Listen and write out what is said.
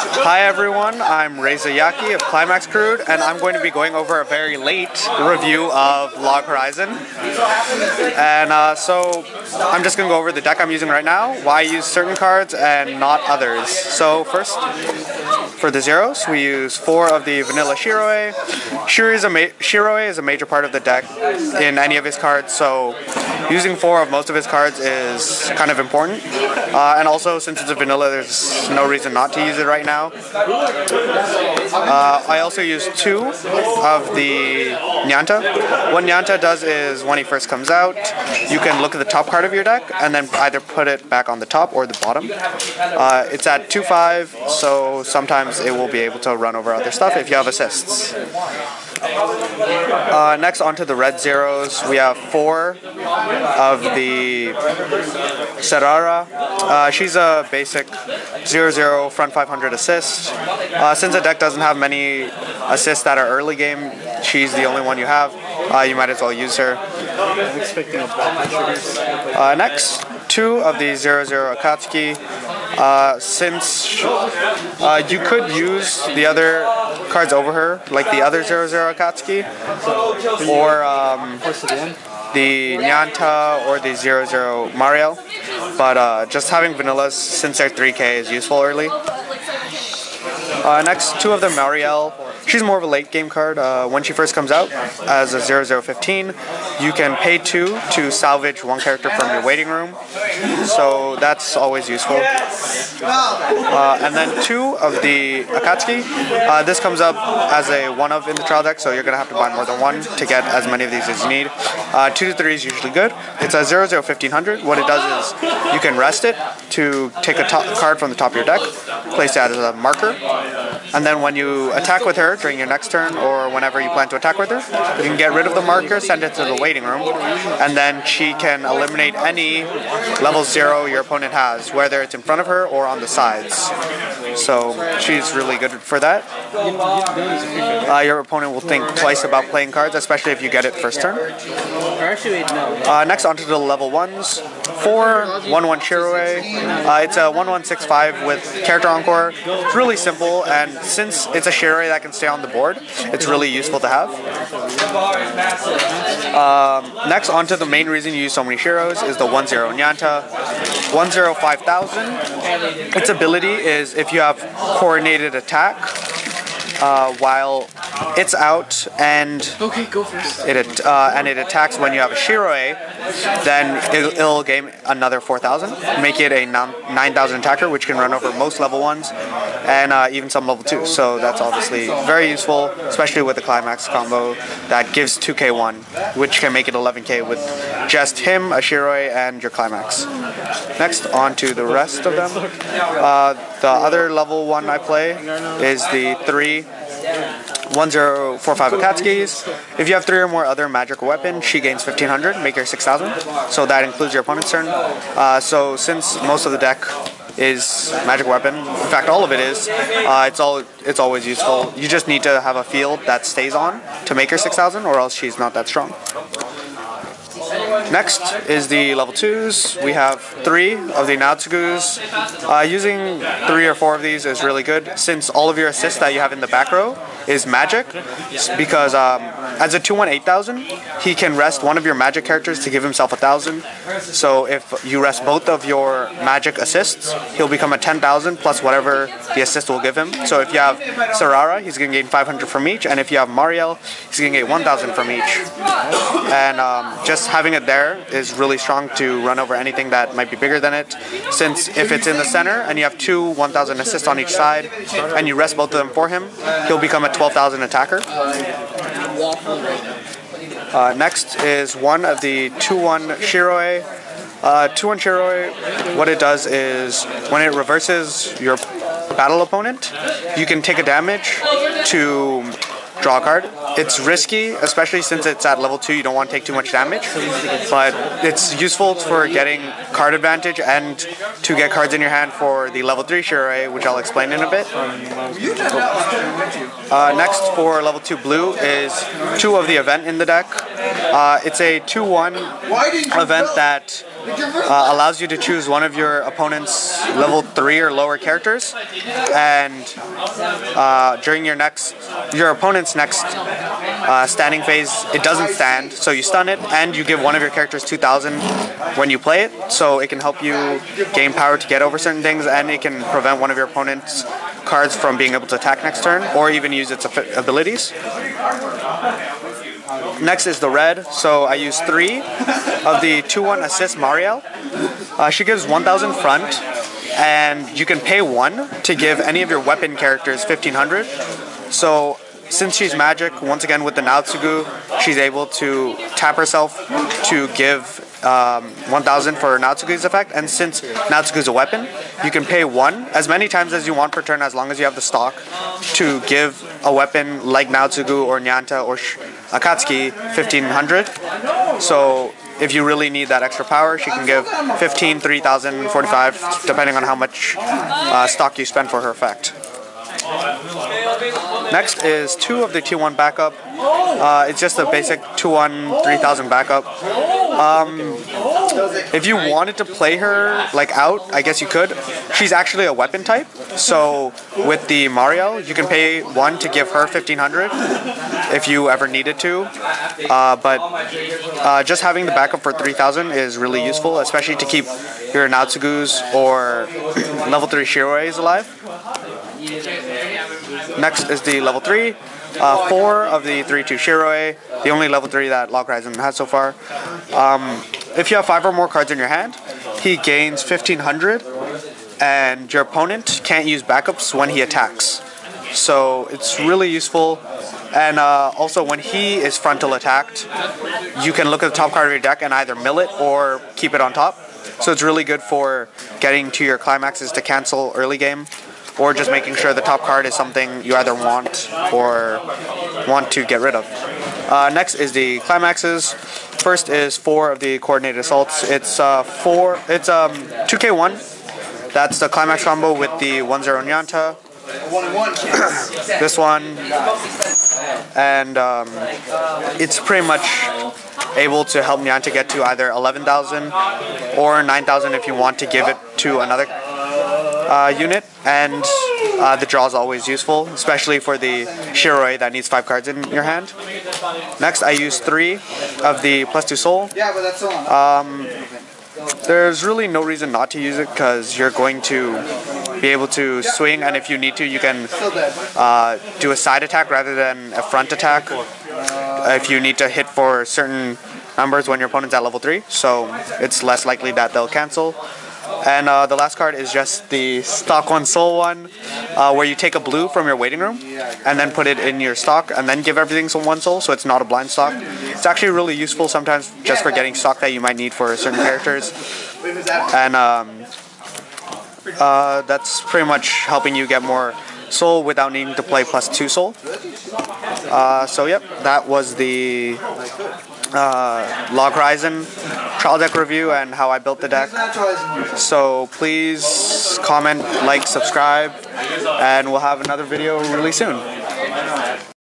Hi everyone, I'm Reza Yaki of Climax Crude, and I'm going to be going over a very late review of Log Horizon. And so I'm just going to go over the deck I'm using right now, why I use certain cards and not others. So first, for the zeros, we use 4 of the vanilla Shiroe. Shiroe is a major part of the deck in any of his cards, so using 4 of most of his cards is kind of important. And also, since it's a vanilla, there's no reason not to use it right now. I also use 2 of the Nyanta. What Nyanta does is, when he first comes out, you can look at the top card of your deck and then either put it back on the top or the bottom. It's at 2/5, so sometimes it will be able to run over other stuff if you have assists. Next, onto the red zeros, we have 4 of the Serara. She's a basic 0/0 front 500 assist. Since the deck doesn't have many assists that are early game, she's the only one you have. You might as well use her. Next, 2 of the 0/0 Akatsuki. Since you could use the other cards over her, like the other 0/0 Akatsuki, or the Nyanta or the 0/0 Mariel, but just having vanillas, since they're 3k, is useful early. Next, 2 of the Mariel. She's more of a late game card. When she first comes out as a 0/015, you can pay 2 to salvage 1 character from your waiting room, so that's always useful. And then 2 of the Akatsuki. This comes up as a 1 of in the trial deck, so you're going to have to buy more than 1 to get as many of these as you need. 2 to 3 is usually good. It's a 0/0 1500. What it does is you can rest it to take a card from the top of your deck, place that as a marker, and then when you attack with her during your next turn or whenever you plan to attack with her, you can get rid of the marker, send it to the waiting room, and then she can eliminate any level 0 your opponent has, whether it's in front of her or on the sides. So she's really good for that. Your opponent will think twice about playing cards, especially if you get it first turn. Next, onto the level 1s. 4 1/1 Shiroe. It's a 1/1/6/5 with character encore. It's really simple, and since it's a Shiroe that can stay on the board, it's really useful to have. Next, onto the main reason you use so many Shiros is the 1/0 Nyanta. 1/0 5000. Its ability is if you have coordinated attack while it's out and it attacks when you have a Shiroe, then it'll gain another 4000, make it a 9000 attacker, which can run over most level 1s and even some level 2s. So that's obviously very useful, especially with the Climax combo that gives 2k1, which can make it 11k with just him, a Shiroe, and your Climax. Next, on to the rest of them. The other level 1 I play is the 3 1045 Akatsukis. If you have 3 or more other magical weapons, she gains 1500, make her 6000. So that includes your opponent's turn. So since most of the deck is magic weapon, in fact all of it is, it's always useful. You just need to have a field that stays on to make her 6000, or else she's not that strong. Next is the level 2s. We have 3 of the Naotsugus. Using 3 or 4 of these is really good, since all of your assists that you have in the back row is magic, because as a 2/1 8000, he can rest 1 of your magic characters to give himself 1000. So if you rest both of your magic assists, he'll become a 10,000 plus whatever the assist will give him. So if you have Serara, he's going to gain 500 from each, and if you have Mariel, he's going to gain 1000 from each. And just having it there is really strong to run over anything that might be bigger than it, since if it's in the center and you have 2 1000 assists on each side and you rest both of them for him, he'll become a 12,000 attacker. Next is 1 of the 2/1 Shiroe. 2/1 Shiroe, what it does is when it reverses your battle opponent, you can take a damage to draw a card. It's risky, especially since it's at level 2, you don't want to take too much damage, but it's useful for getting card advantage and to get cards in your hand for the level 3 Shiroe, which I'll explain in a bit. Next for level 2 blue is 2 of the event in the deck. It's a 2-1 event that allows you to choose one of your opponent's level 3 or lower characters, and during your opponent's next standing phase, it doesn't stand, so you stun it, and you give one of your characters 2,000 when you play it, so it can help you gain power to get over certain things, and it can prevent one of your opponent's cards from being able to attack next turn, or even use its abilities. Next is the red, so I use 3 of the 2-1 assist Mariel. She gives 1,000 front, and you can pay 1 to give any of your weapon characters 1,500. So since she's magic, once again with the Naotsugu, she's able to tap herself to give 1,000 for Naotsugu's effect, and since Naotsugu's a weapon, you can pay 1 as many times as you want per turn, as long as you have the stock to give a weapon like Naotsugu or Nyanta or Akatsuki 1,500. So if you really need that extra power, she can give 15, 3,000, 45, depending on how much stock you spend for her effect. Next is 2 of the 2-1 backup. It's just a basic 2-1 3,000 backup. If you wanted to play her like out, I guess you could. She's actually a weapon type, so with the Mariel, you can pay 1 to give her 1,500 if you ever needed to. But just having the backup for 3,000 is really useful, especially to keep your Naotsugus or level 3 Shiroes alive. Next is the level 3. 4 of the 3-2 Shiroe, the only level 3 that Log Horizon has so far. If you have 5 or more cards in your hand, he gains 1,500, and your opponent can't use backups when he attacks. So it's really useful. And also when he is frontal attacked, you can look at the top card of your deck and either mill it or keep it on top. So it's really good for getting to your climaxes to cancel early game, or just making sure the top card is something you either want or want to get rid of. Next is the climaxes. First is 4 of the coordinated assaults. It's 2k1. That's the climax combo with the 1-0 Nyanta. This one, and it's pretty much able to help Nyanta get to either 11,000 or 9,000 if you want to give it to another unit, and the draw is always useful, especially for the Shiroe that needs 5 cards in your hand. Next, I use 3 of the +2 soul. There's really no reason not to use it, because you're going to be able to swing, and if you need to, you can do a side attack rather than a front attack if you need to hit for certain numbers when your opponent's at level 3, so it's less likely that they'll cancel. And the last card is just the stock 1 soul one, where you take a blue from your waiting room and then put it in your stock and then give everything 1 soul, so it's not a blind stock. It's actually really useful sometimes just for getting stock that you might need for certain characters. And that's pretty much helping you get more soul without needing to play +2 soul. So yep, that was the Log Horizon trial deck review and how I built the deck. So please comment, like, subscribe, and we'll have another video really soon.